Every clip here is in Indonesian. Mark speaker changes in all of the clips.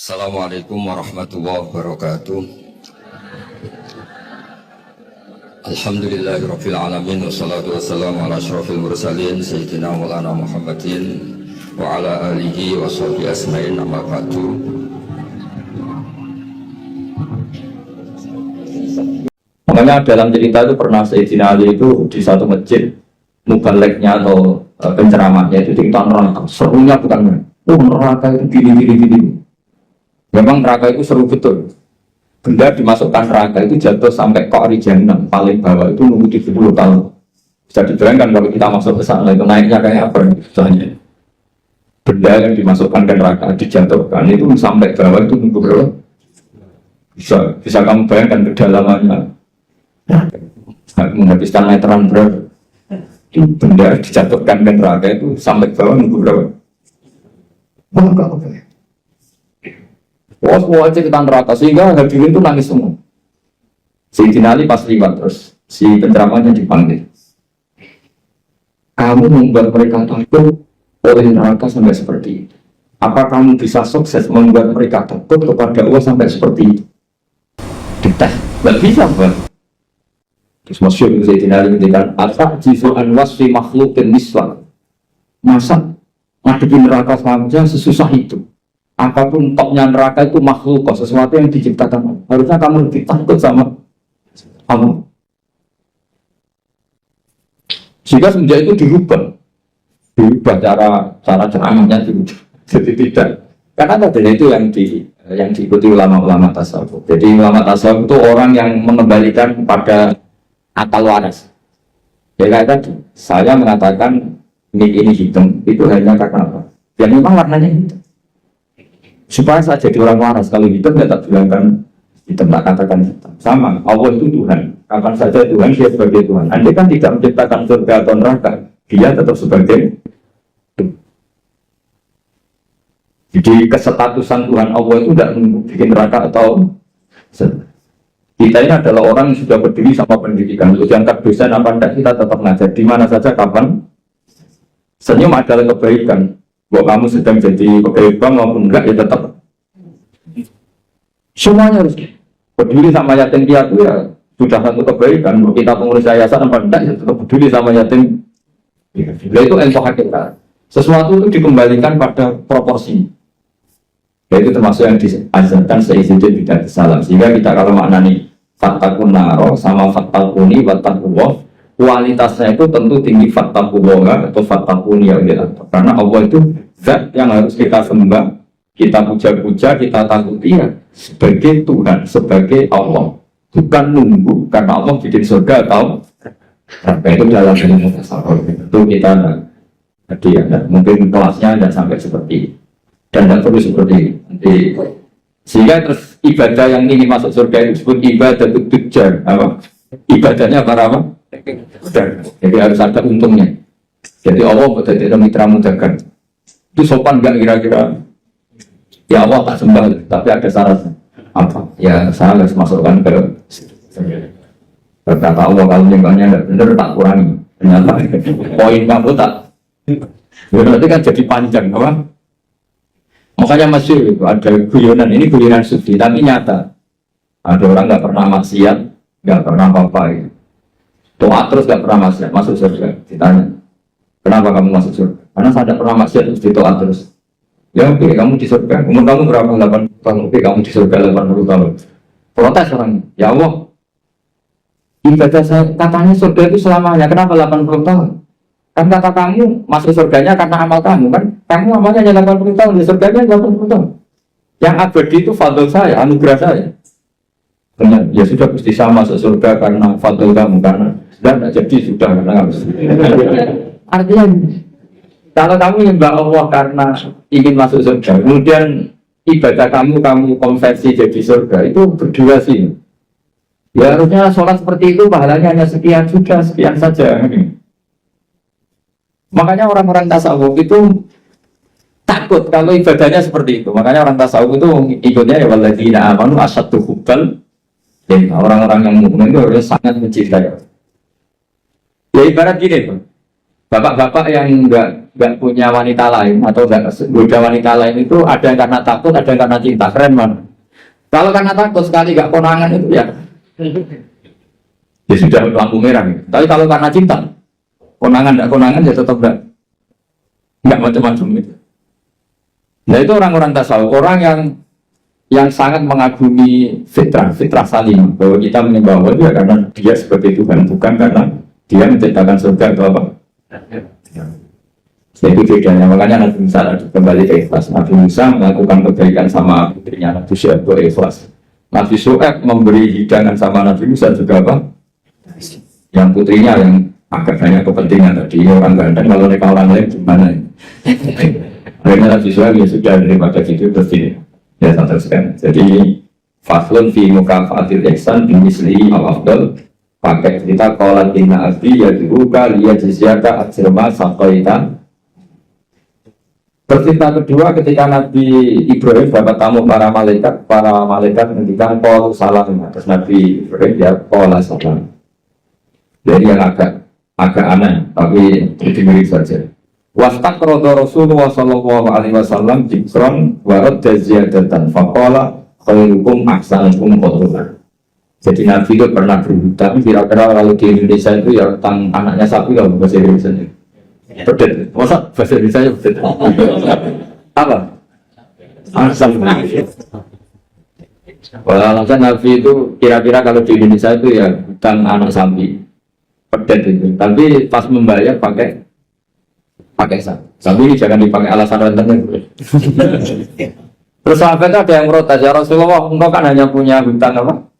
Speaker 1: Assalamualaikum warahmatullahi wabarakatuh. Alhamdulillahirabbil alamin wassalatu wassalamu ala asyrofil mursalin sayyidina maulana Muhammadin wa ala alihi wa sahbihi asma'in amma ba'du. Makanya dalam cerita itu pernah Sayyidina Ali itu di satu masjid mubaliknya atau penceramahnya itu cerita neraka. Serunya bukan main. Neraka itu gini. Memang neraka itu seru betul. Benda dimasukkan neraka itu jatuh sampai ke Jahannam paling bawah itu nunggu 70 tahun. Bisa dibayangkan kalau kita masuk ke sana itu naiknya kayak apa misalnya. Benda yang dimasukkan ke neraka dijatuhkan itu sampai bawah itu nunggu berapa? Bisa kamu bayangkan kedalamannya. Menghabiskan meteran berapa? Benda dijatuhkan ke neraka itu sampai bawah nunggu berapa? Wah, cerita neraka sehingga hadirin itu nangis semua. Sayyidina Ali pas liwat terus si penceramahnya dipanggil. Kamu membuat mereka takut oleh neraka sampai seperti itu. Apa kamu bisa sukses membuat mereka takut kepada Allah sampai seperti itu? Dites, nggak bisa Bang. Terus masyhur Sayyidina Ali mengatakan, "At-ta'jizu an wasfi makhluqin niswa." Masa ngadepi neraka saja sesusah itu. Apapun topnya neraka itu makhluk, sesuatu yang diciptakan. Harusnya kamu lebih takut sama kamu. Jika semenjak itu dirubah cara ceramahnya dirubah. Jadi tidak. Karena tadinya itu yang diikuti ulama-ulama tasawuf. Jadi ulama tasawuf itu orang yang mengembalikan pada akal waras. Ya kayak tadi, saya mengatakan ini hitam itu hanya karena apa? Ya memang warnanya hitam. Supaya saya jadi orang waras, kalau hitam saya tak bilangkan hitam, tak katakan hitam. Sama, Allah itu Tuhan. Kapan saja Tuhan, dia sebagai Tuhan. Andai kan tidak menciptakan surga atau neraka, dia tetap sebagai Tuhan. Jadi kesetatusan Tuhan Allah itu tidak bikin neraka atau kita ini adalah orang yang sudah berdiri sama pendidikan. Untuk diangkat dosen apa tidak, kita tetap ngajar di mana saja, kapan. Senyum adalah kebaikan. Bahwa kamu sedang jadi pegawai bank maupun enggak, ya tetap semuanya harus peduli sama yatim piatu, ya sudah satu kebaikan. Kalau kita pengurus yayasan apa enggak, ya tetap peduli sama yatim. Nah, itu ilmu hakikat. Sesuatu itu dikembalikan pada proporsi. Itu termasuk yang diajarkan Sayyidina Bid'ah Salam. Sehingga kita kalau maknani fattaqun naro sama fattaquni wattaqullah, kualitasnya itu tentu tinggi fattaqullah atau fattaquni ya, karena Allah itu zat yang harus kita sembah, kita puja-puja, kita takuti ya sebagai Tuhan, sebagai Allah, bukan nunggu karena Allah bikin surga atau neraka. Itu dalam ilmu tasawuf itu kita tadi ya, mungkin kelasnya tidak sampai seperti ini dan tidak perlu seperti ini. Sehingga terus ibadah yang ini masuk surga itu disebut ibadah tujar. Apa ibadahnya apa? Jadi harus ada untungnya. Jadi Allah tidak mitra dagang. Itu sopan nggak kira-kira? Ya Allah tak sembah, tapi ada syaratnya. Apa? Ya saya harus masukkan ke berkata Allah, kalau nyenggaknya nggak benar tak kurangi. Ternyata poin kamu tak. Berarti kan jadi panjang, apa? Makanya masih itu ada guyonan. Ini guyonan sufi, tapi nyata. Ada orang nggak pernah maksiat, nggak pernah apa-apa. Gitu. Doa terus nggak pernah maksiat, masuk surga. Ditanya, kenapa kamu masuk surga? Karena saya tidak pernah maksiat, terus doa terus. Ya oke, kamu di surga. Umur kamu berapa? 80 tahun. Oke, kamu di surga 80 tahun. Protes orang, ya Allah, ibadah saya katanya surga itu selamanya. Kenapa 80 tahun? Kan kata kamu masuk surganya karena amal kamu kan? Kamu amalnya hanya 80 tahun, di surganya 80 tahun. Yang abadi itu fadl saya, anugerah saya. Benar, ya sudah pasti sama masuk surga karena fadl kamu, karena sudah jadi sudah karena kamu. Artinya kalau kamu nyembah Allah karena ingin masuk surga, kemudian ibadah kamu konversi jadi surga, itu berdua sih. Ya harusnya sholat seperti itu pahalanya hanya sekian, sudah sekian saja. Makanya orang-orang tasawuf itu takut kalau ibadahnya seperti itu. Makanya orang tasawuf itu ikutnya ya walladzina amanu asyaddu hubbal. Orang-orang yang mukmin itu harus sangat mencintai. Ya ibarat gini tuh. Bapak-bapak yang enggak nggak punya wanita lain atau nggak goda wanita lain itu ada yang karena takut, ada yang karena cinta. Keren mana? Kalau karena takut sekali nggak konangan itu ya sudah lampu merah. Gitu. Tapi kalau karena cinta, konangan ya tetap nggak macam-macam itu. Nah itu orang-orang tasawuf, orang yang sangat mengagumi fitrah salim, bahwa kita menyembah Allah juga karena dia sebagai Tuhan, bukan karena dia menciptakan surga atau apa. Itu bedanya, makanya Nabi Musa kembali ke ikhlas. Nabi Musa melakukan kebaikan sama putrinya Nabi Syuaib itu ikhlas. Nabi Syuaib memberi hidangan sama Nabi Musa juga apa? Yang putrinya yang agak banyak kepentingan tadi, orang ganteng, kalau mereka orang lain gimana? Akhirnya Nabi Syuaib ya sudah daripada gitu terus ini ya teruskan. Jadi faslun fi mukafatil ihsan bimisli al-afdal, pakai cerita qalat inna abdi yad'uka liyajziyaka ajrama saqaita. Cerita kedua ketika Nabi Ibrahim dapat tamu para malaikat menghentikan qol salam, terus Nabi Ibrahim ya qol salam. Jadi yang agak aneh tapi mirip saja. Wastaqrada Rasulullah sallallahu alaihi wasallam jikron wa radda ziyadatan faqala khairukum ahsanukum qawlan. Jadi Nabi itu pernah berhutang, kira-kira kalau di Indonesia itu ya tentang anaknya sapi kalau bahasa Indonesia. Pedet, masa bahasa Indonesia pedet? Apa? Asam. Kalau alasan Nabi itu kira-kira kalau di Indonesia itu ya hutang anak sapi, pedet itu. Tapi pas membayar pakai sapi ini jangan dipakai alasan rentenir. Terus sahabat itu ada yang protes, ya Rasulullah, engkau kan hanya punya hutang apa?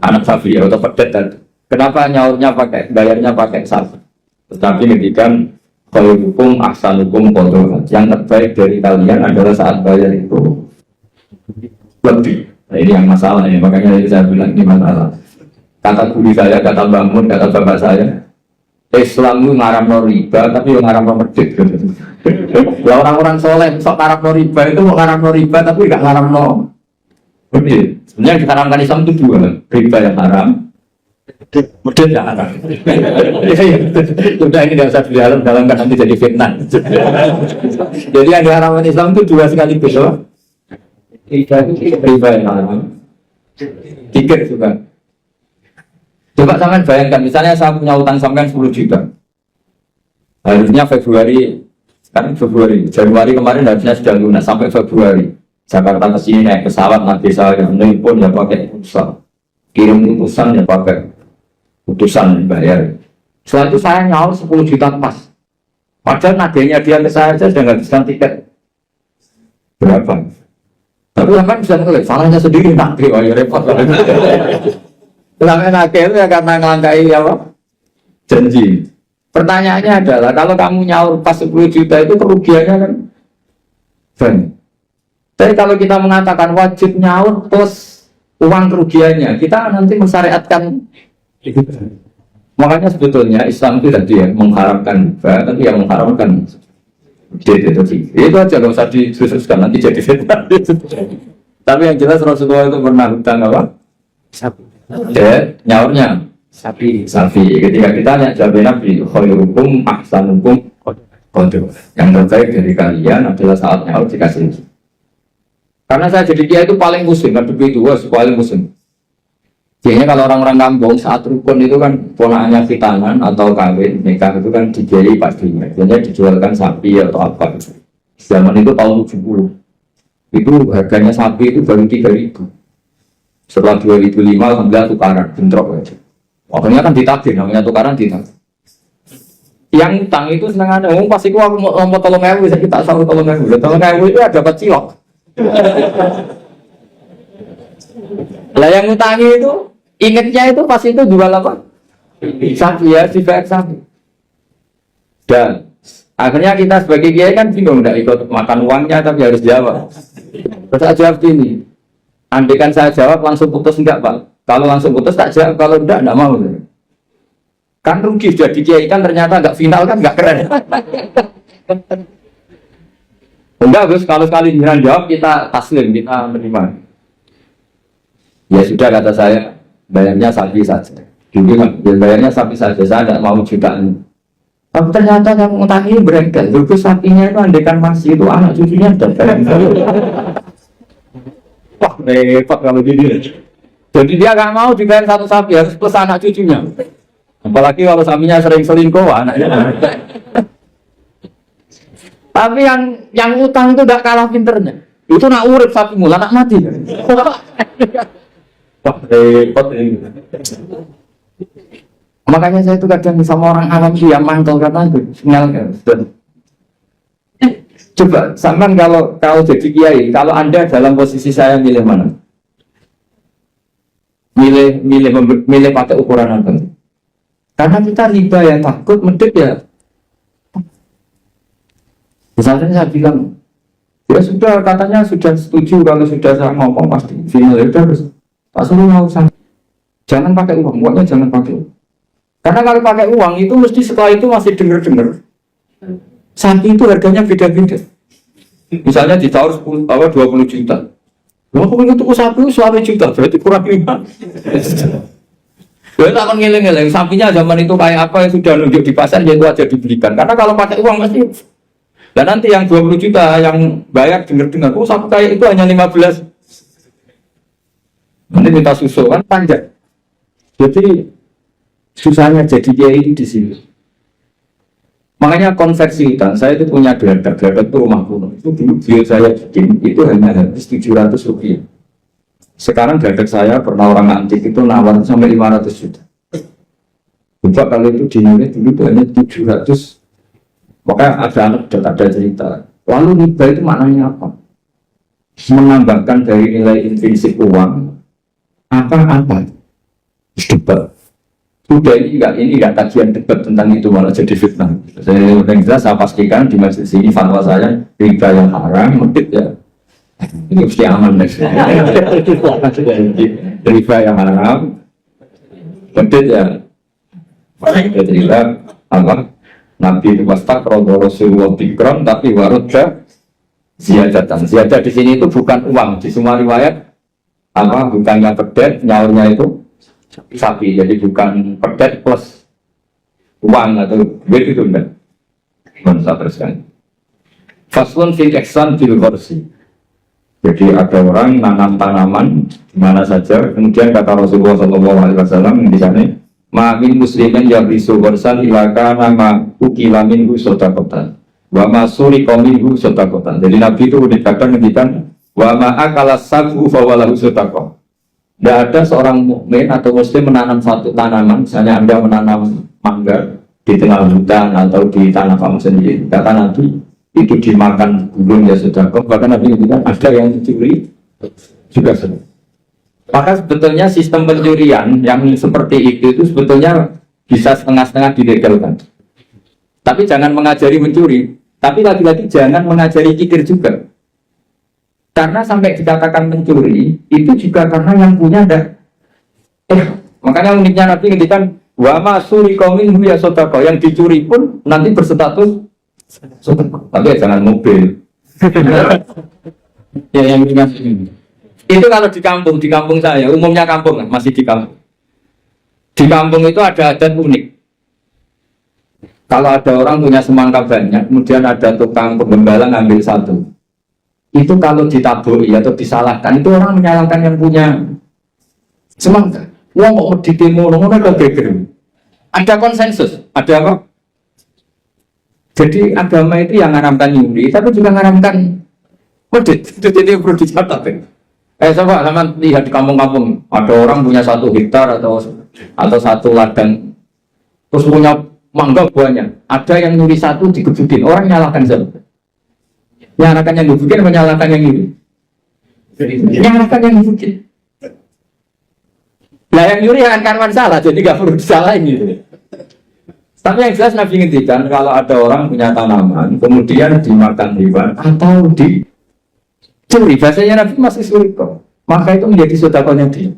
Speaker 1: Anak sapi atau pedet dan kenapa nyaurnya bayarnya pakai sapi? Tetapi ngedikan khairukum ahsanukum qawlan, yang terbaik dari kalian adalah saat bayar itu lebih. Nah, ini yang masalah ini, makanya saya bilang ini masalah. Kata guru saya, kata bangun, kata bapak saya, Islam itu ngaramno riba, tapi yang ngaramno medit. Ya orang-orang soleh, sok ngaramno riba itu mau ngaramno riba, tapi nggak ngaramno medit. Sebenarnya yang diharamkan Islam itu dua, riba yang haram, medit yang haram. Sudah ini tidak usah dalam kan nanti jadi fitnah. Jadi yang diharamkan Islam itu dua sekaligus, loh. Riba yang haram, tiket juga. Coba sampean bayangkan, misalnya saya punya utang sampean 10 juta. Harusnya Januari kemarin harusnya sudah lunas sampai Februari. Jakarta ke sini naik pesawat, nanti saya nelpon ya pakai pulsa, kirim utusan ya pakai utusan bayar. Setelah itu saya nyaur 10 juta pas. Padahal nadanya dia ke saya sudah nggak bisa tiket. Berapa? Tapi sampean bisa ngelik, salahnya sendiri nanti, wah ya repot. Selama akhir ya karena ngelangkai apa? Janji. Pertanyaannya adalah kalau kamu nyaur pas 10 juta itu kerugiannya kan banyak. Tapi kalau kita mengatakan wajib nyaur plus uang kerugiannya, kita nanti mensyariatkan. Makanya sebetulnya Islam itu tadi ya mengharamkan riba, tapi yang mengharamkan itu aja nggak usah dikhususkan nanti jadi fitnah. Tapi yang jelas Rasulullah itu pernah hutang apa? Sapi. Nyaurnya sapi. Ketika kita nanya jawab Nabi, khairukum ahsanukum qawlan. Yang terbaik dari kalian adalah saat nyaur dikasih. Karena saya jadi kiai itu paling musim, kan begitu, paling musim. Biasanya kalau orang-orang kampung saat rukun itu kan ponakannya khitanan atau kawin nikah itu kan dikiai pastinya. Biasanya dijualkan sapi atau apa. Zaman itu tahun 70. Itu harganya sapi itu baru 3.000. Setelah 2005 alhamdulillah tukaran bentrok aja. Makanya kan ditagih, namanya tukaran ditagih. Yang utang itu senengannya, pasti aku mau tolong ewu, saya kita selalu tolong ewu itu ada dapat cilok. Lah yang utangi itu ingetnya itu pas itu jual apa? Sapi ya, dibayar sapi. Dan akhirnya kita sebagai kiai kan bingung, nggak ikut makan uangnya tapi harus jawab. Terus saya jawab gini. Andaikan saya jawab langsung putus enggak Pak? Kalau langsung putus tak jawab, kalau enggak mau. Kan rugi sudah dikiaikan ternyata enggak final kan enggak keren. Enggak Gus, kalau sekali jiran jawab kita taslim, kita menerima. Ya sudah kata saya, bayarnya sapi saja. Jadi bayarnya sapi saja, saya enggak mau jutaan. Tapi ternyata yang ngutangin berengkel. Dulu sapinya itu andekan masih itu anak cucunya ada. Wah repot kalau dia. Jadi dia nggak mau dibayar satu sapi harus plus anak cucunya. Apalagi kalau sapinya sering selingkuh anaknya. Tapi yang utang itu tidak kalah pinternya. Itu nak urip sapi mula nak mati. Wah repot ini. Makanya saya itu kadang sama orang awam dia mantel karena itu sinyal kan. Coba sampean kalau jadi kiai, kalau Anda dalam posisi saya milih mana? Milih pakai ukuran apa? Karena kita riba yang takut medit ya. Misalnya saya bilang, ya sudah katanya sudah setuju kalau sudah saya ngomong pasti final itu harus. Tak suruh nggak usah. Jangan pakai uang, pokoknya jangan pakai uang. Karena kalau pakai uang itu mesti setelah itu masih denger-denger. Sapi itu harganya beda-beda. Misalnya ditawar 20 juta. Wah, kamu itu sapi itu 100 juta, berarti kurang 5. Ya tak ngeleng-ngeleng, sapinya zaman itu kayak apa yang sudah nunjuk di pasar, ya itu aja dibelikan. Karena kalau pakai uang pasti. Dan nanti yang 20 juta yang bayar dengar-dengar, oh sapi kayak itu hanya 15. Nanti minta susu kan panjang. Jadi susahnya jadi kiai di sini. Makanya konversi hutan, saya itu punya geladak itu rumah kuno. Itu dulu bio saya bikin, itu hanya habis 700 rupiah. Sekarang geladak saya pernah orang antik itu nawar sampai 500 juta. Coba kalau itu dinilai dulu itu hanya 700. Makanya ada cerita. Lalu riba itu maknanya apa? Menambahkan dari nilai intrinsik uang apa-apa. Debat. Sudah ini enggak kajian debat tentang itu malah jadi fitnah. Saya pastikan di majelis ini fatwa saya riba yang haram, medit ya. Ini mesti aman nih. Riba yang haram, medit ya. Kita cerita apa? Nabi itu wastak Rasulullah tikram tapi warudnya ziyadatan. Ziyadah di sini itu bukan uang. Di semua riwayat apa bukannya pedet, nyaurnya itu sapi. Jadi bukan pedet plus uang atau duit itu enggak. Masa teruskan. Faslun fil ihsan fil gharsi. Jadi ada orang nanam tanaman di mana saja. Kemudian kata Rasulullah SAW di sana, ma'min muslimin yang risu gharsan ilaka nama ukilamin hu sodakotan wa masuri kominhu sodakotan. Jadi Nabi itu dikatakan ngendikan wa ma'akala sabu fawalahu sodakot. Tidak ada seorang mukmin atau muslim menanam satu tanaman, misalnya Anda menanam mangga di tengah hutan atau di tanah kamu sendiri. Kata Nabi, itu dimakan burung ya sudah. Bahkan Nabi bilang ada yang dicuri juga sudah. Maka sebetulnya sistem pencurian yang seperti itu sebetulnya bisa setengah-setengah dilegalkan. Tapi jangan mengajari mencuri. Tapi lagi-lagi jangan mengajari kikir juga. Karena sampai dikatakan mencuri itu juga karena yang punya ada. Makanya uniknya Nabi ngendikan wa masuri qaumin ya sodako, yang dicuri pun nanti berstatus sodako. Tapi jangan mobil. Ya yang ini. Itu kalau di kampung saya, umumnya kampung masih di kampung. Di kampung itu ada adat unik. Kalau ada orang punya semangka banyak, kemudian ada tukang penggembala ngambil satu. Itu kalau ditaburi atau disalahkan, itu orang menyalahkan yang punya semangka. Wong kok ditemo ngono kok geger. Ada konsensus, ada apa? Jadi agama itu yang ngaramkan nyuri, tapi juga ngaramkan medit. Itu jadi perlu dicatat. Coba sama lihat di kampung-kampung, ada orang punya 1 hektar atau 1 ladang, terus punya mangga banyak. Ada yang nyuri 1 digebukin, orang nyalahkan siapa? Nyalahkan yang digebukin, menyalahkan yang nyuri. Nyalahkan yang digebukin. Nah yang nyuri akan karwan salah, jadi nggak perlu disalahin gitu. Tapi yang jelas Nabi ngendikan kalau ada orang punya tanaman, kemudian dimakan hewan atau dicuri, bahasanya Nabi masih sulit kok. Maka itu menjadi sedekahnya dia.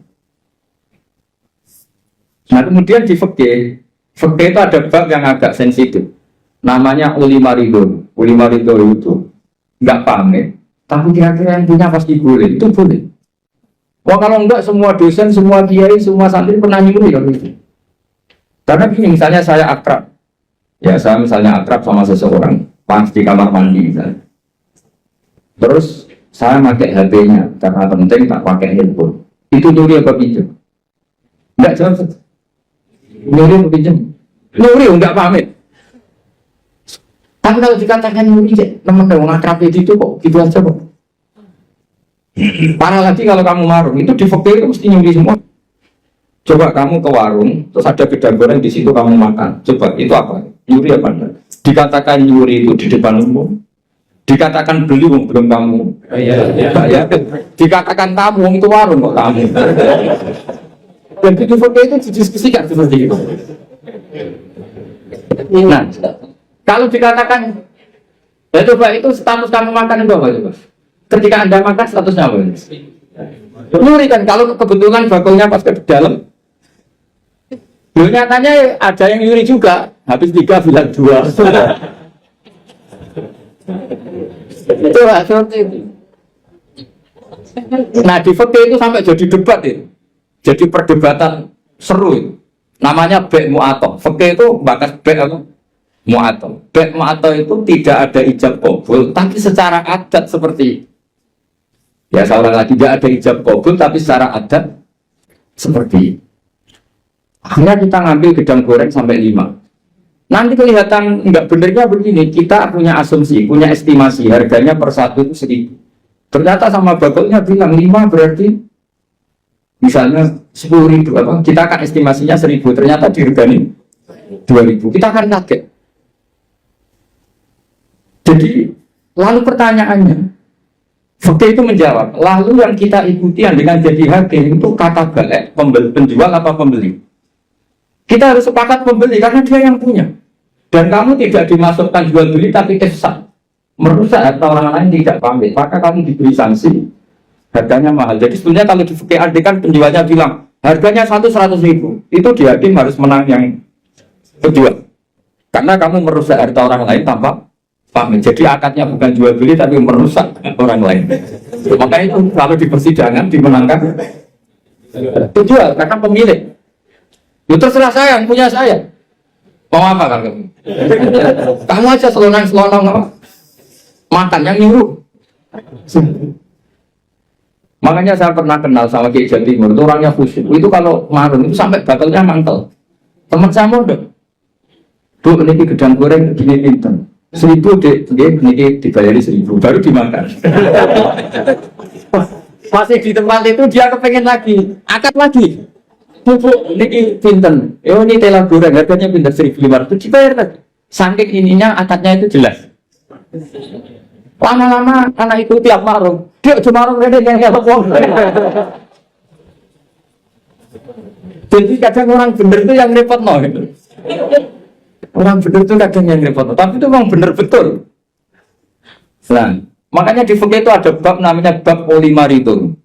Speaker 1: Nah kemudian di fikih itu ada bab yang agak sensitif. Namanya ulima ridho. Ulima ridho itu nggak pamit, tapi kira-kira yang punya pasti boleh. Itu boleh. Wah kalau enggak semua dosen, semua kiai, semua santri pernah nyuri kan itu. Karena gini, misalnya saya akrab Ya saya misalnya akrab sama seseorang, pas di kamar mandi misalnya. Terus saya pakai HP-nya karena penting tak pakai handphone. Itu nyuri apa pinjam? Enggak jawab. Nyuri apa pinjam? Nyuri enggak pamit. Tapi kalau dikatakan nyuri, teman-teman akrab itu kok gitu aja kok. Parah lagi kalau kamu marung, itu di fakir itu mesti nyuri semua. Coba kamu ke warung, terus ada beda goreng di situ kamu makan. Coba itu apa? Nyuri apa enggak? Dikatakan nyuri itu di depan umum. Dikatakan beli belum kamu. Ya. Dikatakan tamu itu warung kok tamu. Dan di fakir itu didiskusikan seperti itu. Nah, kalau dikatakan, ya coba itu status kamu makan itu apa coba? Ketika Anda makan statusnya apa? Nyuri kan, kalau kebetulan bakulnya pas ke dalam. Nyatanya ada yang nyuri juga, habis 3 bilang 2. Itu seperti itu. Nah di fikih itu sampai jadi debat itu. Jadi perdebatan seru itu. Namanya bek mu'ato. Fikih itu bakas bek apa? Mu'ato. Bek mu'ato itu tidak ada ijab qabul, tapi secara adat seperti ya seorang lagi tidak ada ijab qabul, tapi secara adat seperti akhirnya kita ngambil gedang goreng sampai 5. Nanti kelihatan enggak benernya begini, kita punya asumsi, punya estimasi harganya per satu itu 1.000. Ternyata sama bakulnya bilang 5 berarti misalnya 10.000 apa? Kita akan estimasinya 1.000, ternyata diregani 2.000. Kita akan kaget. Jadi lalu pertanyaannya, fakir itu menjawab, lalu yang kita ikuti yang dengan jadi hakim itu kata balik, penjual apa pembeli? Kita harus sepakat pembeli karena dia yang punya. Dan kamu tidak dimasukkan jual beli tapi efsad, merusak harta orang lain tidak pamit, maka kamu diberi sanksi, harganya mahal. Jadi sebenarnya kalau di fikih kan penjualnya bilang harganya 100.000, itu di hakim harus menang yang penjual, karena kamu merusak harta orang lain tanpa pamit. Jadi akadnya bukan jual beli tapi merusak orang lain. Maka itu kalau di persidangan dimenangkan penjual karena pemilik. Itu terserah saya, yang punya saya. Mau apa kan kamu? Kamu aja selonang-selonang apa? Makan yang nyuruh. Makanya saya pernah kenal sama Kiai Jawa Timur, itu orangnya khusyuk. Itu kalau marun itu sampai bakalnya mantel. Teman saya modal. Bu, ini gedang goreng gini pinten. 1.000 ini dibayari 1.000 baru dimakan. Masih di tempat itu dia kepengen lagi, akad lagi. Bu, ini pinten. Ini tela goreng harganya pinten 1.500 dibayar lagi. Saking ininya akadnya itu jelas. Lama-lama anak itu tiap marung, dia cuma marung ini yang ngelok. Jadi kadang orang bener itu yang repot no. Orang bener itu kadang yang repot, tapi itu memang bener betul. Nah, makanya di fikih itu ada bab namanya bab polimari itu.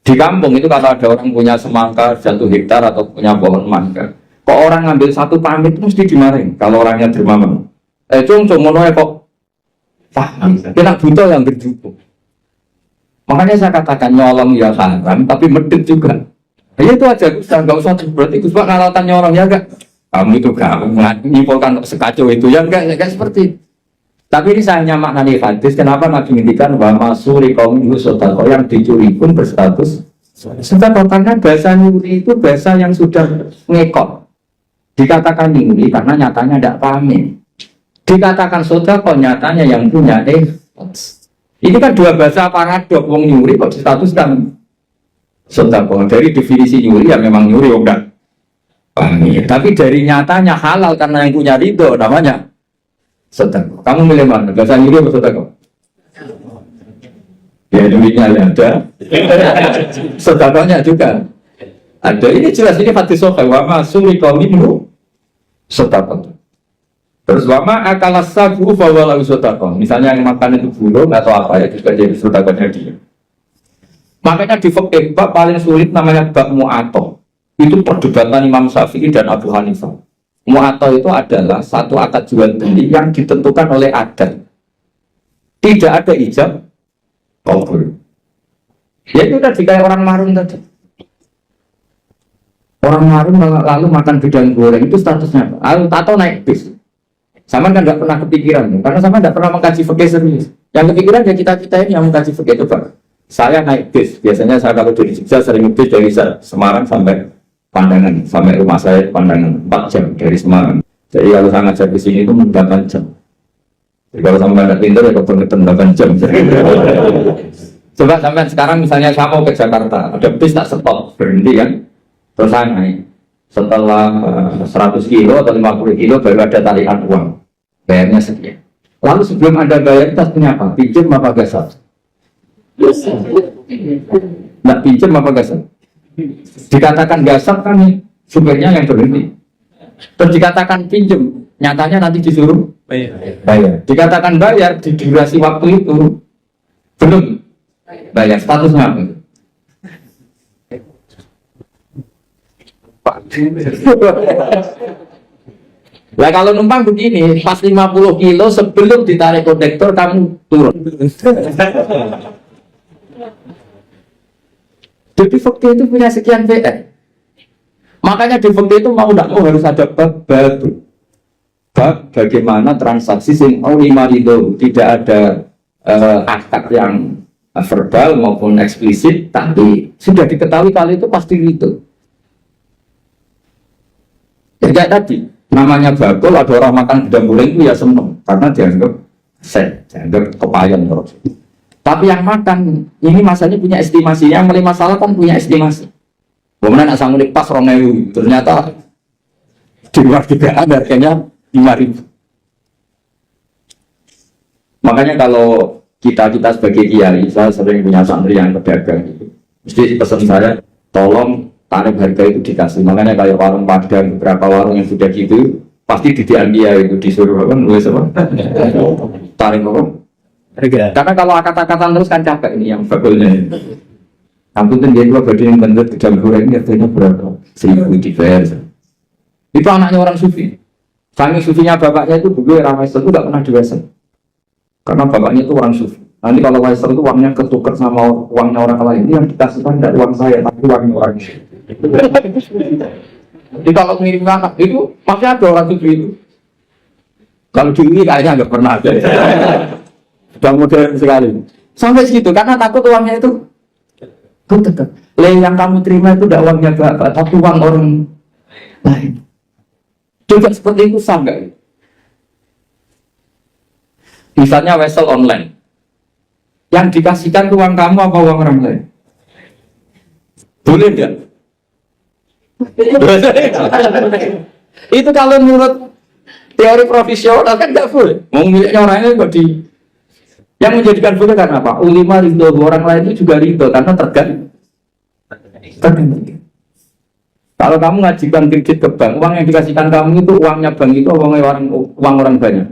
Speaker 1: Di kampung itu kalau ada orang punya semangka 1 hektar atau punya pohon mangga, kok orang ngambil 1 pamit mesti dimarahin kalau orangnya dermawan. Cung mono kok paham, kena buta yang berjutu. Makanya saya katakan nyolong ya haram, tapi medit juga. Ya itu aja, nggak usah berarti Gus Pak ngalatan nyolong ya enggak. Kamu itu gak menyimpulkan sekacau itu ya enggak seperti. Tapi ini saya hanya maknani hadis. Kenapa Nabi ngintikan bahwa masuri kaum sodako yang dicuri pun berstatus sodako, karena bahasa nyuri itu bahasa yang sudah ngekot. Dikatakan nyuri karena nyatanya tidak pamit. Dikatakan sodako nyatanya yang punya Ini kan dua bahasa paradok. Wong nyuri kok statuskan sodako. Dari definisi nyuri ya memang nyuri enggak pamit. Tapi dari nyatanya halal karena yang punya ridho namanya sedekah. Kamu milih mana? Bahasa nyuri atau sedekah? Ya nyurinya ada, sedekahnya juga ada. Ini jelas, ini hadis sahih. Wa ma sulika minhu sedekah. Terus wa ma akala sabu fa wala sedekah. Misalnya yang makan itu burung atau apa ya juga jadi sedekahnya dia. Makanya di fikih bab paling sulit namanya bab mu'ato. Itu perdebatan Imam Syafi'i dan Abu Hanifah. Mu'ato itu adalah satu akad jual beli yang ditentukan oleh adat. Tidak ada ijab qabul. Ya itu tadi kayak orang marun tadi. Orang marun lalu makan gedang goreng itu statusnya apa? Atau naik bis. Sama kan nggak pernah kepikiran, karena sama nggak pernah mengkaji fikih serius. Yang kepikiran ya kita ini yang mengkaji fikih. Coba, saya naik bis, biasanya saya kalau dari Jogja sering bis dari Semarang sampai Pandangan, sampai rumah saya Pandangan 4 jam dari Semarang. Jadi kalau saya ngajar di sini itu 8 jam. Jadi kalau sampai nggak pintar ya kebangetan 8 jam. Coba sampai sekarang misalnya saya mau ke Jakarta, ada bis tak stop, berhenti kan, terus saya naik. Setelah 100 kilo atau 50 kilo baru ada tarikan uang, bayarnya sekian. Lalu sebelum Anda bayar kita punya apa? Pinjam apa gasal? Nggak pinjam apa gasal? Dikatakan gasal kan supirnya yang berhenti. Terus dikatakan pinjam, nyatanya nanti disuruh bayar. Dikatakan bayar di durasi waktu itu belum bayar, statusnya apa? Lah kalau numpang begini, pas 50 kilo sebelum ditarik kondektor kamu turun. Jadi fakta itu punya sekian VR. Makanya di fakta itu mau tidak mau harus ada bab baru. Bab bagaimana transaksi sing lima itu tidak ada akad yang verbal maupun eksplisit, tapi sudah diketahui kali itu pasti itu. Ya tadi, namanya bakul, ada orang makan gedang goreng itu ya seneng, karena dianggap dianggap kepayan terus. Tapi yang makan, ini masanya punya estimasi, yang mulai masalah kan punya estimasi. Kemudian asal ngulik pas 2.000, ternyata di luar dugaan harganya 5.000. Makanya kalau kita sebagai kiai, saya sering punya santri yang pedagang gitu. Mesti pesan saya, tolong tarif harga itu dikasih. Makanya kayak warung Padang, beberapa warung yang sudah gitu pasti didian dia itu disuruh apa nulis apa tarif apa harga. Karena kalau kata-kata terus kan capek ini yang bakulnya. Ampun tuh dia dua badan yang bentuk gedang goreng harganya berapa? 1.000 dibayar. Itu anaknya orang sufi. Kami sufinya bapaknya itu dulu era Waiser itu nggak pernah diwaiser. Karena bapaknya itu orang sufi. Nanti kalau Waiser itu uangnya ketukar sama uangnya orang lain, yang dikasihkan dari uang saya, tapi uangnya orang sufi. Jadi kalau ngirim anak itu masih ada orang sufi itu. Kalau dulu ini kayaknya nggak pernah ada. Sudah modern sekali. Sampai segitu karena takut uangnya itu ketukar. Yang kamu terima itu tidak uangnya bapak, tapi uang orang lain. Juga seperti itu sah nggak? Misalnya wesel online, yang dikasihkan uang kamu apa uang orang lain? Boleh nggak? Itu kalau menurut teori profesional kan nggak boleh. Mau miliknya orang lain kok di. Yang menjadikan boleh karena apa? Ulama ridho, orang lain itu juga ridho karena tergantung. Kalau kamu ngajukan kredit ke bank, uang yang dikasihkan kamu itu uangnya bank itu uang orang banyak.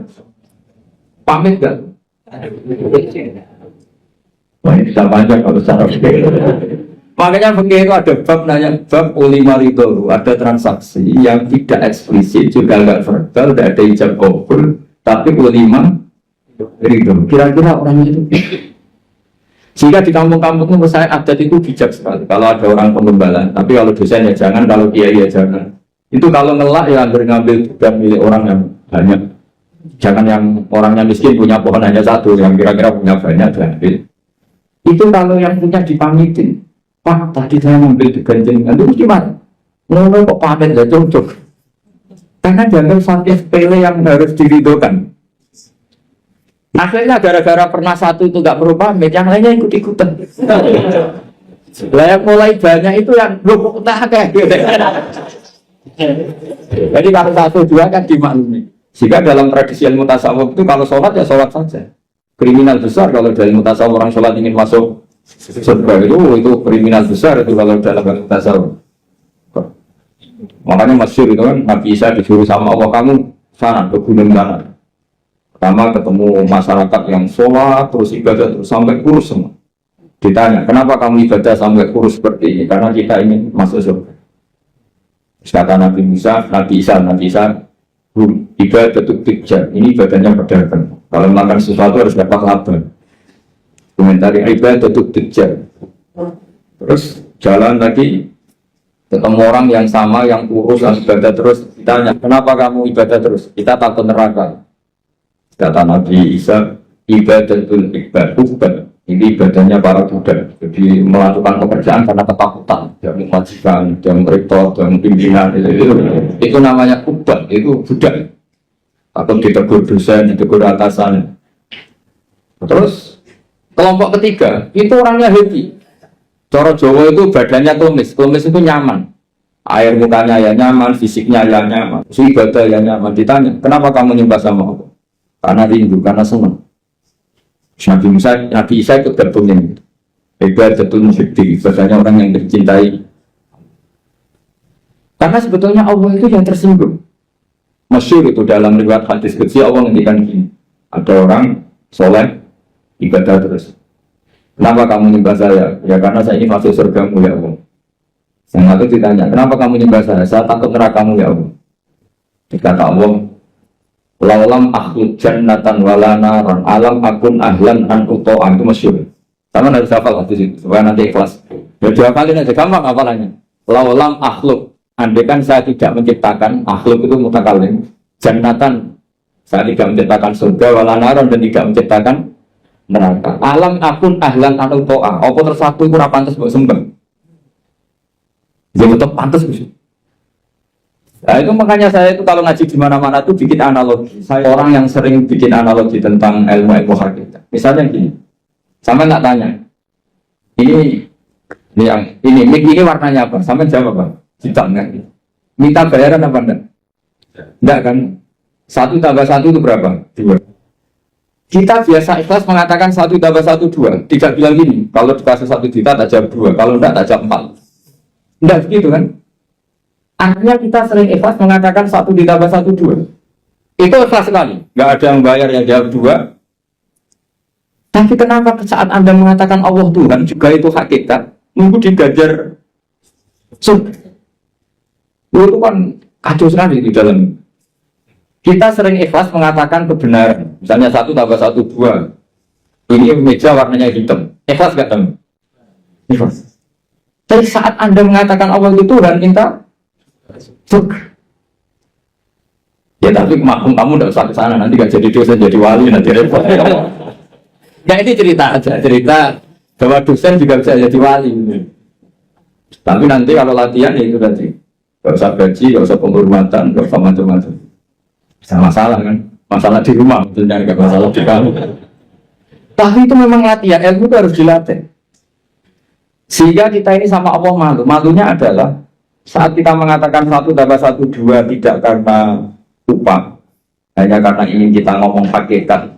Speaker 1: Pamit gak? Wah, ini bisa panjang kalau secara makanya begitu ada bab nanya bab ulima ridho, ada transaksi yang tidak eksplisit juga nggak verbal, tidak ada ijab kabul, tapi ulima ridho. Kira-kira orang itu jika di kampung-kampung menurut saya adat itu bijak sekali. Kalau ada orang pengembala, tapi kalau dosen ya jangan, kalau kiai ya jangan. Itu kalau ngelak ya ngambil bukan milik orang yang banyak. Jangan yang orangnya miskin punya pohon hanya satu, yang kira-kira punya banyak diambil. Itu kalau yang punya dipamitin. Pak, tadi saya ngambil diganjeng, itu gimana? Ngono kok pamit gak cocok. Karena dianggap sakit sepele yang harus diridhokan. Akhirnya gara-gara pernah satu itu gak perlu pamit, yang lainnya ikut-ikutan. Lah yang mulai banyak itu yang belum tak kayak gitu. Jadi kalau satu dua kan dimaklumi. Jika dalam tradisi ilmu tasawuf itu kalau sholat ya sholat saja. Kriminal besar kalau dalam ilmu tasawuf orang sholat ingin masuk surga itu kriminal besar itu kalau dalam ilmu tasawuf. Makanya masyhur itu kan Nabi Isa disuruh sama Allah, kamu sana ke gunung mana? Pertama ketemu masyarakat yang sholat terus ibadah terus sampai kurus semua. Ditanya, kenapa kamu ibadah sampai kurus seperti ini? Karena kita ingin masuk surga. Kata Nabi Isa, ibadah itu tijar. Ini ibadahnya pedagang. Kalau makan sesuatu harus dapat laba. Komentari ibadah itu tijar. Terus jalan lagi, ketemu orang yang sama, yang kurus, yang ibadah terus. Ditanya, kenapa kamu ibadah terus? Kita takut neraka. Kata Nabi Isa, ibadatul ibad. Ini ibadahnya para budak. Jadi melakukan pekerjaan karena ketakutan. Dia memajikan, dia merepot, dia pimpinan. Itu namanya ubad, itu budak. Takut ditegur dosen, ditegur atasan. Terus kelompok ketiga, itu orangnya happy. Cara Jawa itu badannya tumis itu nyaman. Air mukanya ya nyaman, fisiknya ya nyaman, ibadah ya nyaman. Ditanya, kenapa kamu nyembah sama Allah? Karena rindu, karena senang. Nabi Isa itu gabungnya gitu. Ibadatul musyrik, ibadahnya orang yang dicintai. Karena sebetulnya Allah itu yang tersinggung. Masyhur itu dalam riwayat hadis qudsi Allah ngendikan gini. Ada orang soleh ibadah terus. Kenapa kamu nyembah saya? Ya karena saya ingin masuk surgamu ya Allah. Yang satu ditanya, kenapa kamu nyembah saya? Saya takut nerakamu ya Allah. Dikata Allah, laulam akhluk jannatan wala naran alam akun ahlan an uto'an. Itu masyhur. Sama harus hafal hadis itu supaya nanti ikhlas. Ya dihafalin aja, gampang hafalannya. Laulam akhluk, andaikan saya tidak menciptakan, akhluk itu mutakalim, jannatan, saya tidak menciptakan surga wala naran dan tidak menciptakan neraka. Alam akun ahlan an uto'an. Apa tersatu itu rapantes buat sembah. Jadi tetap pantas sih. Nah itu makanya saya itu kalau ngaji di mana-mana tuh bikin analogi. Saya orang yang sering bikin analogi tentang ilmu hakikat. Misalnya gini, sampai nggak tanya, ini warnanya apa? Sampai jawab apa? Hitam kan? Minta bayaran apa enggak? Enggak kan? 1 tambah 1 itu berapa? 2. Kita biasa ikhlas mengatakan 1 tambah 1 2. Tidak bilang gini, kalau dikasih 1 juta tak jawab 2, kalau enggak tak jawab 4. Enggak begitu kan? Artinya kita sering ikhlas mengatakan 1 ditambah 1 2. Itu ikhlas sekali. Enggak ada yang bayar yang jawab 2. Tapi kenapa saat Anda mengatakan Allah Tuhan juga itu hakikat, nunggu digajar surga? Itu kan kacau sekali di dalam. Kita sering ikhlas mengatakan kebenaran. Misalnya 1 tambah 1 2. Ini meja warnanya hitam. Ikhlas gak teman? Ikhlas. Tapi saat Anda mengatakan Allah itu Tuhan, minta surga. Ya tapi maklum kamu tidak usah ke sana, nanti gak jadi dosen jadi wali, nanti repot. Ya ini cerita aja, cerita bahwa dosen juga bisa jadi wali. Tapi nanti kalau latihan ya itu tadi, gak usah gaji, gak usah penghormatan, gak usah macam-macam. Bisa masalah kan, masalah di rumah, tentunya gak masalah di kamu. Tapi itu memang latihan, ilmu itu harus dilatih. Sehingga kita ini sama Allah malu. Malunya adalah saat kita mengatakan 1 tambah 1 2 tidak karena upah, hanya karena ingin kita ngomong hakikat.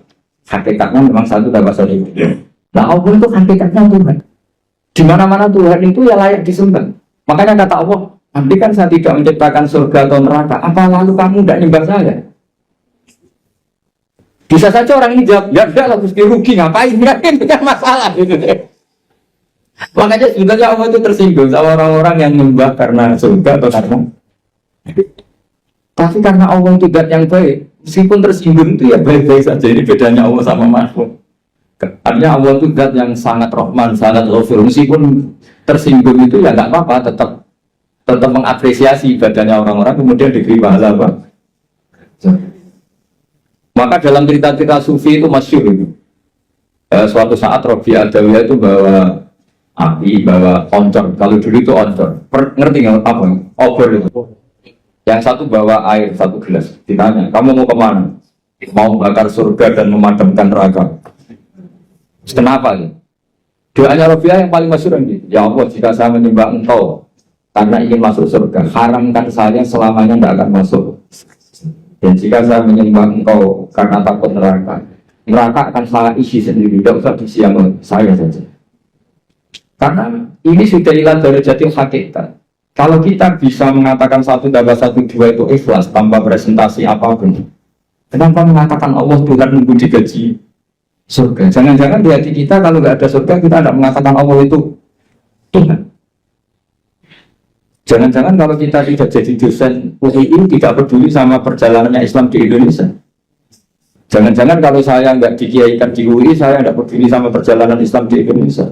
Speaker 1: Hakikatnya memang 1 tambah 1 2. Nah Allah itu hakikatnya Tuhan. Di mana-mana Tuhan itu ya layak disembah. Makanya kata Allah, andai kan saya tidak menciptakan surga atau neraka, apa lalu kamu tidak nyembah saya? Bisa saja orang ini jawab, ya enggak lah, rugi ngapain? Ini kan masalah gitu. Makanya sebenarnya Allah itu tersinggung sama orang-orang yang menyembah karena surga atau karena. Tapi karena Allah itu zat yang baik, meskipun tersinggung itu ya baik-baik saja. Ini bedanya Allah sama makhluk. Artinya Allah itu zat yang sangat Rahman, sangat Ghafur. Meskipun tersinggung itu ya nggak apa-apa, tetap mengapresiasi ibadahnya orang-orang, kemudian diberi pahala apa. Maka dalam cerita-cerita sufi itu masyhur itu. Suatu saat Rabi Adawiyah itu bawa api, bawa oncor. Kalau dulu itu oncor. Ngerti nggak apa? Obor itu. Yang satu bawa air 1 gelas. Ditanya, kamu mau kemana? Mau bakar surga dan memadamkan neraka. Kenapa? Doanya Rabi'ah yang paling masyhur gitu. Ya Allah, jika saya menyembah Engkau karena ingin masuk surga, haramkan saya selamanya tidak akan masuk. Dan jika saya menyembah Engkau karena takut neraka, neraka akan saya isi sendiri. Tidak usah diisi sama saya saja. Karena ini sudah ilah dari jati hakikat. Kalau kita bisa mengatakan 1 tambah 1 2 itu ikhlas tanpa presentasi apapun, kenapa mengatakan Allah Tuhan nunggu digaji surga? Jangan-jangan di hati kita kalau nggak ada surga kita tidak mengatakan Allah itu Tuhan. Jangan-jangan kalau kita tidak jadi dosen UII tidak peduli sama perjalanannya Islam di Indonesia. Jangan-jangan kalau saya nggak dikiaikan di UI saya tidak peduli sama perjalanan Islam di Indonesia.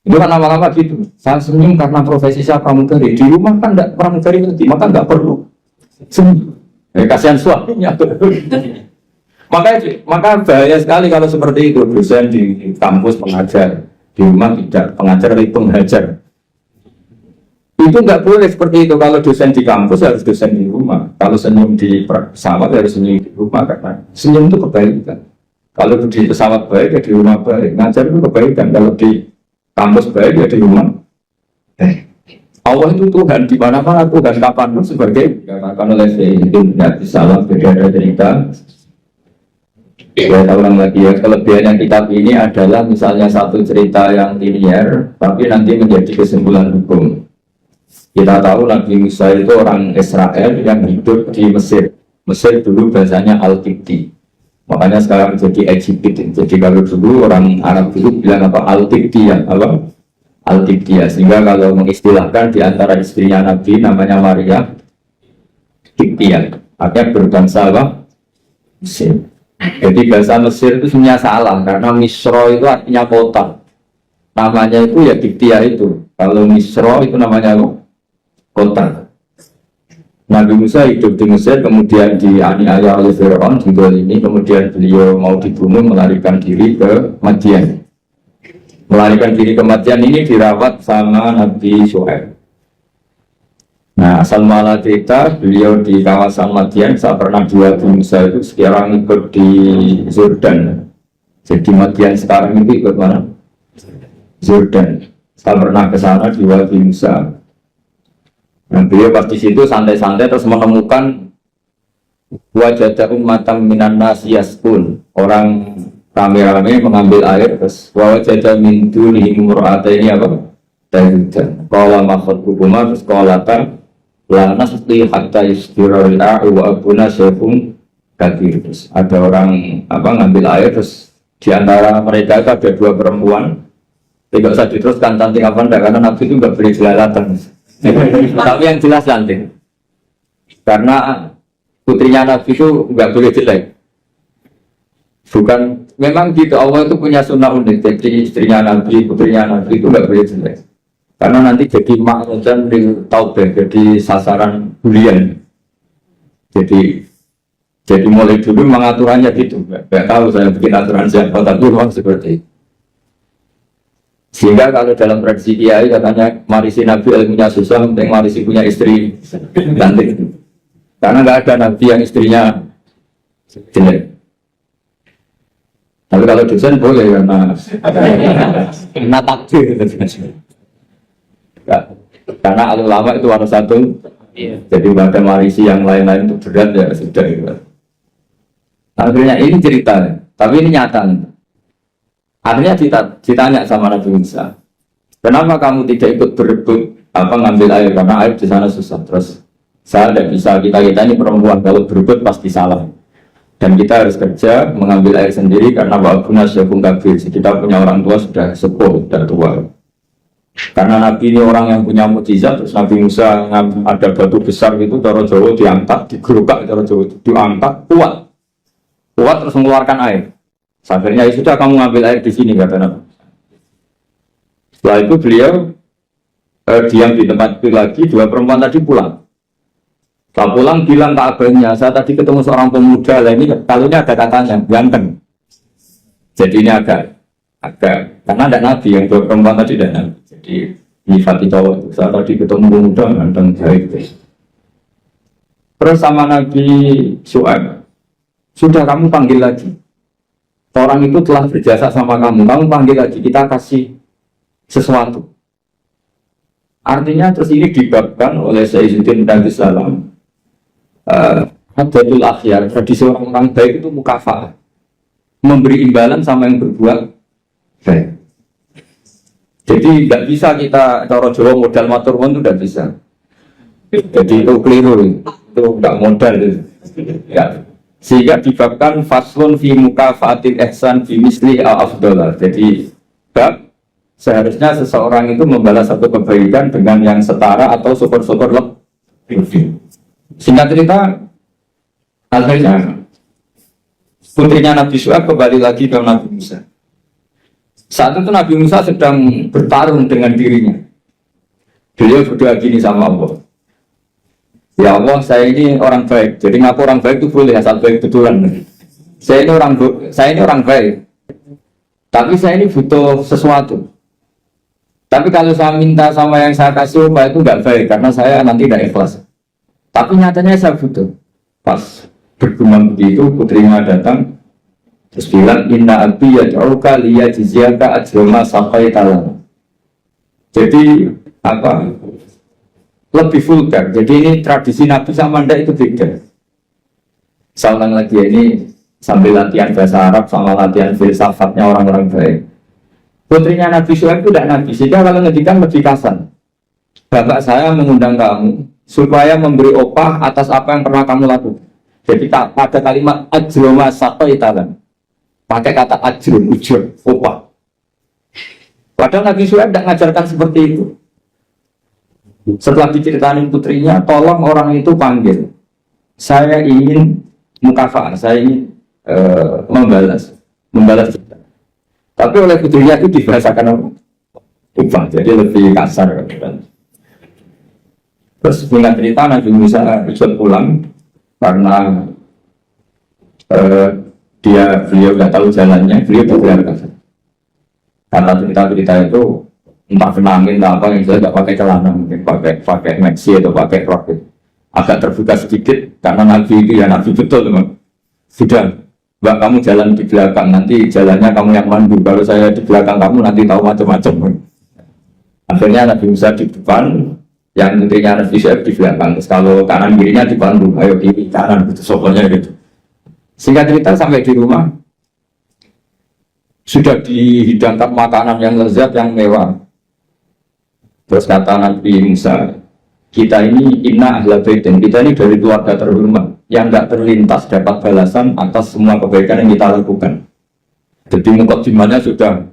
Speaker 1: Itu kan lama-lama gitu. Saya senyum karena profesi saya pramugari. Di rumah kan enggak pramugari nanti, maka enggak perlu senyum. Kasihan suaminya. Maka bahaya sekali kalau seperti itu. Dosen di kampus pengajar, di rumah tidak pengajar tapi penghajar. Itu nggak boleh seperti itu. Kalau dosen di kampus harus dosen di rumah. Kalau senyum di pesawat harus senyum di rumah karena senyum itu kebaikan. Kalau di pesawat baik ya di rumah baik. Ngajar itu kebaikan. Kalau di kampus baik ya di rumah. Allah itu Tuhan di mana-mana, Tuhan kapan pun sebagai dikatakan oleh Sayyidina Nabi Sallam berbeda cerita. Ya ulang lagi ya, kelebihan kitab ini adalah misalnya satu cerita yang linear, tapi nanti menjadi kesimpulan hukum. Kita tahu Nabi Musa itu orang Israel yang hidup di Mesir. Mesir dulu bahasanya Al-Qibti. Makanya sekarang jadi Egypt. Jadi kalau dulu orang Arab dulu bilang apa Al-Qibtiyah, apa Al-Qibtiyah. Sehingga kalau mengistilahkan di antara istrinya Nabi namanya Maria Qibtiyah. Artinya berbangsa apa? Mesir. Jadi bahasa Mesir itu sebenarnya salah karena Misro itu artinya kota. Namanya itu ya Qibtiyah itu. Kalau Misro itu namanya apa? Kota. Nabi Musa hidup di Mesir, kemudian dianiaya oleh Fir'aun, ini kemudian beliau mau dibunuh, melarikan diri ke Madian. Melarikan diri ke Madian ini dirawat sama Nabi Syuaib. Nah, asal mula cerita, beliau di kawasan Madian, saya pernah dua Nabi Musa itu sekarang ikut di Jordan. Jadi Madian sekarang itu ikut mana? Jordan. Saya pernah ke sana dua Nabi Musa. Nah, beliau pas di situ santai-santai terus menemukan wajah ummatan minan nas yaskun, orang rame-rame mengambil air terus wajah min dunihi imra'ataini apa? Tayyudan. Qala ma khatbukuma terus qalata la nasqi hatta yusdirul a'u wa abuna syaikhun kabir. Terus ada orang apa ngambil air terus di antara mereka itu ada dua perempuan. Tidak usah diteruskan cantik apa enggak karena Nabi itu enggak beri jelalatan. Tapi yang jelas cantik karena putrinya Nabi itu nggak boleh jelek. Bukan, memang gitu Allah itu punya sunnah unik. Jadi istrinya Nabi, putrinya Nabi itu nggak boleh jelek karena nanti jadi mak dan di taubah, jadi sasaran bulian. Jadi mulai dulu mengaturannya gitu. Nggak tahu saya bikin aturan siapa, tapi memang seperti itu. Sehingga kalau dalam tradisi kiai katanya marisi Nabi ilmunya susah, penting marisi punya istri cantik. Karena nggak ada Nabi yang istrinya jelek. Tapi kalau dosen boleh karena takdir. Karena ulama itu harus satu. Jadi pada marisi yang lain-lain itu berat ya sudah. Gitu. Akhirnya ini cerita, tapi ini nyata. Akhirnya ditanya sama Nabi Musa, kenapa kamu tidak ikut berebut ngambil air karena air di sana susah. Terus saya tidak bisa, kita ini perempuan kalau berebut pasti salah. Dan kita harus kerja mengambil air sendiri karena wa'abuna syaikhun kabir. Kita punya orang tua sudah sepuh, sudah tua. Karena Nabi ini orang yang punya mukjizat, terus Nabi Musa ada batu besar gitu, cara Jawa diangkat, digerobak cara Jawa diangkat, kuat terus mengeluarkan air. Akhirnya sudah kamu ngambil air di sini kata Nabi. Setelah itu beliau diam di tempat itu lagi, dua perempuan tadi pulang. Setelah pulang bilang ke abahnya, saya tadi ketemu seorang pemuda, lah ini kalaunya ada katanya, ganteng. Jadi ini agak karena ada Nabi yang dua perempuan tadi dan Nabi. Jadi nyifati cowok itu, saya tadi ketemu pemuda ganteng baik. Terus sama Nabi Syuaib, sudah kamu panggil lagi. Orang itu telah berjasa sama kamu panggil lagi, kita kasih sesuatu. Artinya terus ini dibabkan oleh Sayyidina Nabi Sallam. Haddatul akhyar, tradisi orang-orang baik itu mukafa'ah, memberi imbalan sama yang berbuat baik. Jadi tidak bisa kita cara Jawa modal matur nuwun itu tidak bisa. Jadi itu keliru, itu tidak modal itu. Ya. Sehingga dibabkan faslun fi mukafaatil ihsan fi misli al-afdal. Jadi bab seharusnya seseorang itu membalas satu kebaikan dengan yang setara atau syukur-syukur lebih. Singkat cerita, akhirnya putrinya Nabi Syuaib kembali lagi ke Nabi Musa. Saat itu Nabi Musa sedang bertarung dengan dirinya. Beliau berdoa gini sama Allah. Ya Allah, saya ini orang baik. Jadi ngaku orang baik itu boleh asal baik betulan. Saya ini orang baik. Tapi saya ini butuh sesuatu. Tapi kalau saya minta sama yang saya kasih upah itu nggak baik karena saya nanti tidak ikhlas. Tapi nyatanya saya butuh. Pas bergumam begitu, putrinya datang terus bilang inna abi yad'uka liyajziyaka ajrama sampai taala. Jadi apa? Lebih vulgar. Jadi ini tradisi Nabi sama ndak itu beda. Soalnya lagi ini sambil latihan bahasa Arab sama latihan filsafatnya orang-orang baik. Putrinya Nabi Syuaib itu tidak Nabi, sehingga kalau ngedikan lebih kasar. Bapak saya mengundang kamu supaya memberi opah atas apa yang pernah kamu lakukan. Jadi pada kalimat ajroma saqaitalan pakai kata ajrun, ujur, opah. Padahal Nabi Syuaib tidak mengajarkan seperti itu. Setelah diceritain putrinya, tolong orang itu panggil. Saya ingin mukafa'ah, saya ingin membalas. Tapi oleh putrinya itu dibahasakan upah, jadi lebih kasar. Terus singkat cerita Nabi Musa ikut pulang karena beliau nggak tahu jalannya, beliau berjalan. Karena cerita-cerita itu entah kenangin entah apa yang saya nggak pakai celana, mungkin pakai maxi atau pakai rok gitu. Agak terbuka sedikit karena Nabi itu ya Nabi betul memang. Sudah, Mbak kamu jalan di belakang, nanti jalannya kamu yang mandu. Kalau saya di belakang kamu nanti tahu macam-macam. Akhirnya Nabi Musa di depan, yang putrinya Nabi Syuaib di belakang. Terus kalau kanan kirinya dipandu, ayo kiri kanan gitu, sokonya gitu. Singkat cerita sampai di rumah sudah dihidangkan makanan yang lezat, yang mewah. Terus kata Nabi Musa, kita ini inna ahla baitin, kita ini dari keluarga terhormat yang tidak terlintas dapat balasan atas semua kebaikan yang kita lakukan. Jadi mukadimahnya sudah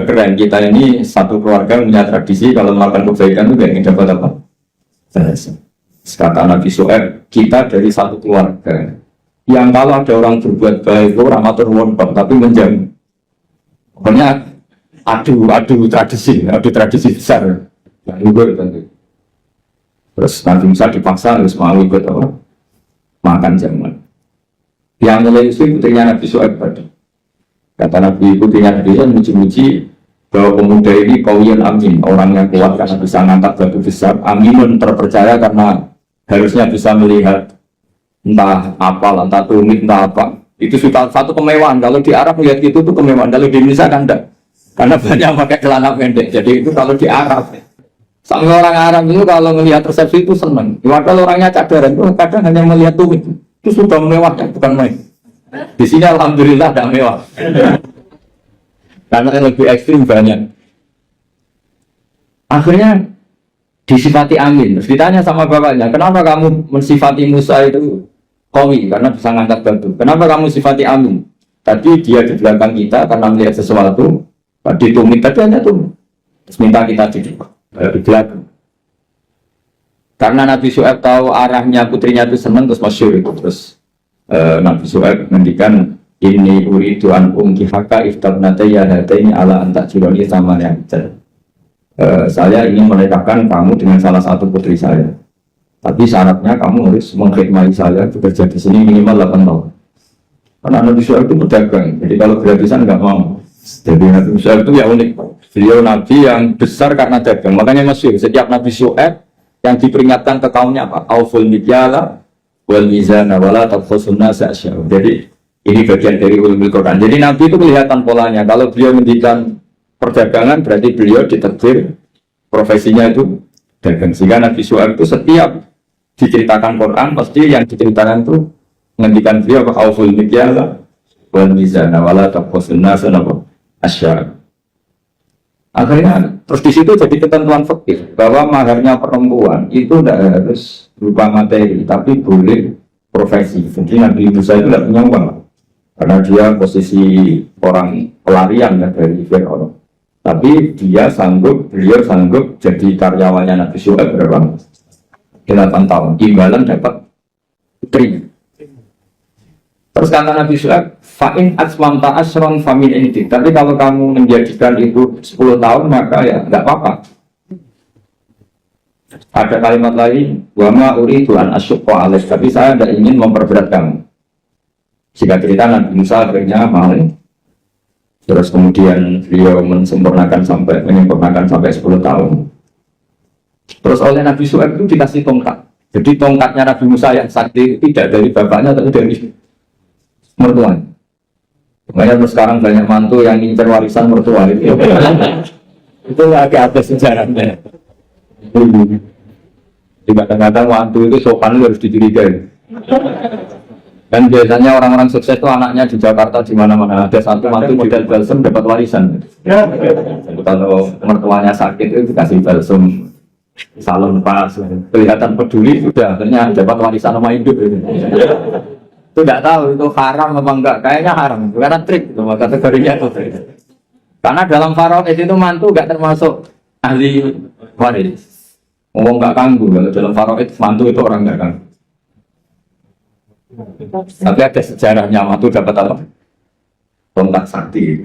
Speaker 1: keren. Kita ini satu keluarga yang punya tradisi kalau melakukan kebaikan itu tidak ingin dapat apa? Balasan. Kata Nabi Syuaib, kita dari satu keluarga yang kalau ada orang berbuat baik, orang atur wontok tapi menjamin. Pokoknya adu tradisi besar. Tentu. Terus Nabi Musa dipaksa harus mau ikut apa? Makan jamuan. Yang mulai itu putrinya Nabi Syuaib tadi. Kata Nabi putrinya Nabi Syuaib muji-muji bahwa pemuda ini qawiyyun amin, orang yang kuat karena bisa ngangkat batu besar, aminun terpercaya karena harusnya bisa melihat entah apa, entah tumit, entah apa. Itu sudah satu kemewahan. Kalau di Arab melihat itu tuh kemewahan. Kalau di Indonesia kan enggak. Karena banyak pakai celana pendek. Jadi itu kalau di Arab. Sampai orang Arab itu kalau melihat resepsi itu senang. Padahal orangnya cadaran itu kadang hanya melihat tumit. Itu sudah mewah, bukan main. Di sini alhamdulillah tidak mewah. Karena yang lebih ekstrim banyak. Akhirnya disifati amin. Terus ditanya sama bapaknya, kenapa kamu mensifati Musa itu qawi karena bisa ngangkat batu? Kenapa kamu sifati amin? Tadi dia di belakang kita karena melihat sesuatu. Tadi tumit, tadi hanya tumit. Terus minta kita di belakang. Karena Nabi Syuaib tahu arahnya putrinya itu senang, terus masyhur itu. Terus Nabi Syuaib menghentikan ini uridu an unkihaka iftabnataya hataini ala antak jironi sama yang saya ingin menikahkan kamu dengan salah satu putri saya. Tapi syaratnya kamu harus mengkhidmati saya bekerja di sini minimal 8 tahun. Karena Nabi Syuaib itu pedagang, jadi kalau gratisan nggak mau. Jadi Nabi Syuaib itu ya unik. Beliau Nabi yang besar karena dagang. Makanya masyhur setiap Nabi Syuaib yang diperingatkan ke kaumnya apa? Auful mikyala wal mizana wala tabkhasun nasa asya'u. Jadi ini bagian dari ulumul Quran. Jadi Nabi itu kelihatan polanya. Kalau beliau mendikan perdagangan berarti beliau ditakdir profesinya itu dagang. Sehingga Nabi Syuaib itu setiap diceritakan Quran pasti yang diceritakan itu menghentikan beliau apa? Auful mikyala wal mizana wala tabkhasun nasa asya'u. Akhirnya terus di situ jadi ketentuan fikih bahwa maharnya perempuan itu tidak harus berupa materi tapi boleh profesi. Jadi Nabi Musa itu tidak punya uang karena dia posisi orang pelarian ya, dari Fir'aun. Tapi beliau sanggup jadi karyawannya Nabi Syuaib berapa? 8 tahun. Imbalan dapat putri. Terus kata Nabi Syuaib, fa'in asmamta asron famin inti. Tapi kalau kamu menjadikan itu 10 tahun, maka ya nggak apa-apa. Ada kalimat lain, wama uridu an asyqa alaik, tapi saya tidak ingin memperberat kamu. Jika cerita Nabi Musa akhirnya mau, terus kemudian beliau menyempurnakan sampai 10 tahun. Terus oleh Nabi Syuaib itu dikasih tongkat. Jadi tongkatnya Nabi Musa yang sakti tidak dari bapaknya tapi dari mertuanya. Makanya terus sekarang banyak mantu yang ngincer warisan mertua itu. Itu agak ada sejarahnya. Jadi kadang-kadang mantu itu sopan harus dicurigai. Dan biasanya orang-orang sukses itu anaknya di Jakarta di mana-mana ada satu mantu model balsem dapat warisan. Jadi kalau mertuanya sakit itu dikasih balsem, salon pas, kelihatan peduli sudah akhirnya dapat warisan sama hidup. Itu tidak tahu itu haram apa enggak, kayaknya haram karena trik itu kategorinya itu trik. Karena dalam faraid itu mantu enggak termasuk ahli waris. Ngomong enggak kanggu kalau dalam faraid mantu itu orang enggak kanggu. Tapi ada sejarahnya mantu dapat apa? Tongkat sakti.